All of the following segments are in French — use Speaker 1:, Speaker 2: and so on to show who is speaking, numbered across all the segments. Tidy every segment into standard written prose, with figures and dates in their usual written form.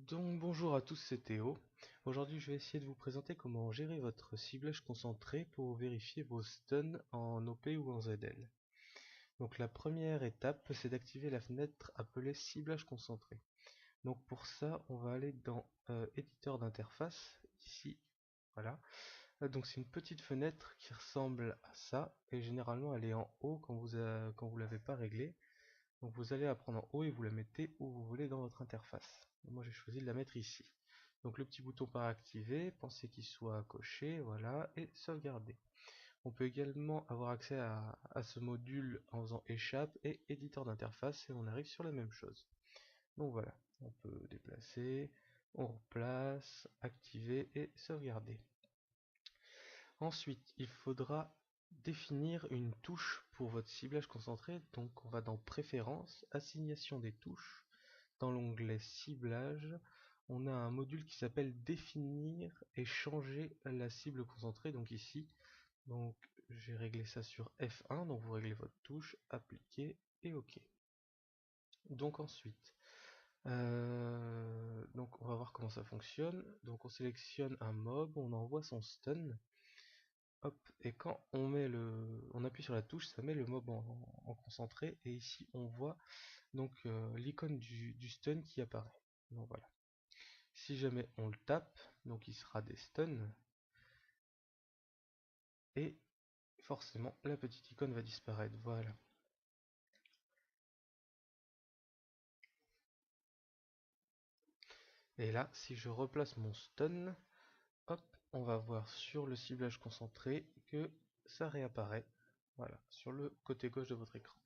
Speaker 1: Donc bonjour à tous, c'est Théo. Aujourd'hui je vais essayer de vous présenter comment gérer votre ciblage concentré pour vérifier vos stuns en OP ou en ZL. Donc la première étape c'est d'activer la fenêtre appelée ciblage concentré. Donc pour ça on va aller dans éditeur d'interface, ici, voilà. Donc c'est une petite fenêtre qui ressemble à ça et généralement elle est en haut quand vous l'avez pas réglée. Donc vous allez la prendre en haut et vous la mettez où vous voulez dans votre interface. Moi j'ai choisi de la mettre ici. Donc le petit bouton par activer, pensez qu'il soit coché, voilà, et sauvegarder. On peut également avoir accès à ce module en faisant échappe et éditeur d'interface et on arrive sur la même chose. Donc voilà, on peut déplacer, on replace, activer et sauvegarder. Ensuite, il faudra définir une touche pour votre ciblage concentré. Donc on va dans préférences, assignation des touches. Dans l'onglet ciblage, on a un module qui s'appelle définir et changer la cible concentrée. Donc ici, donc j'ai réglé ça sur F1. Donc vous réglez votre touche, appliquer et OK. Donc ensuite, donc on va voir comment ça fonctionne. Donc on sélectionne un mob, on envoie son stun. Hop, et quand on appuie sur la touche, ça met le mob en concentré, et ici on voit donc l'icône du stun qui apparaît. Donc voilà. Si jamais on le tape, donc il sera des stuns, et forcément la petite icône va disparaître. Voilà. Et là, si je replace mon stun, hop, on va voir sur le ciblage concentré que ça réapparaît. Voilà, sur le côté gauche de votre écran.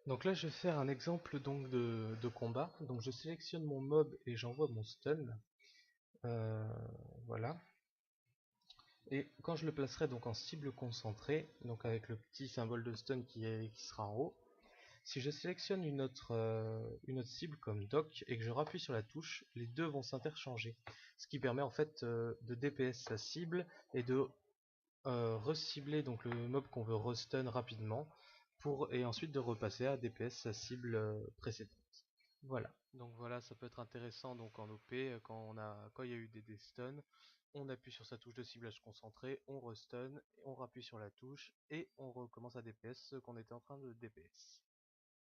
Speaker 1: Donc là, je vais faire un exemple donc de combat. Donc je sélectionne mon mob et j'envoie mon stun. Euh, voilà. Et quand je le placerai donc en cible concentrée, donc avec le petit symbole de stun qui sera en haut, si je sélectionne une autre cible comme doc et que je rappuie sur la touche, les deux vont s'interchanger. Ce qui permet en fait de DPS sa cible et de recibler donc le mob qu'on veut restun rapidement et ensuite de repasser à DPS sa cible précédente. Voilà. Donc voilà, ça peut être intéressant donc en OP quand il y a eu des stuns, on appuie sur sa touche de ciblage concentré, on restun, on rappuie sur la touche et on recommence à DPS ce qu'on était en train de DPS.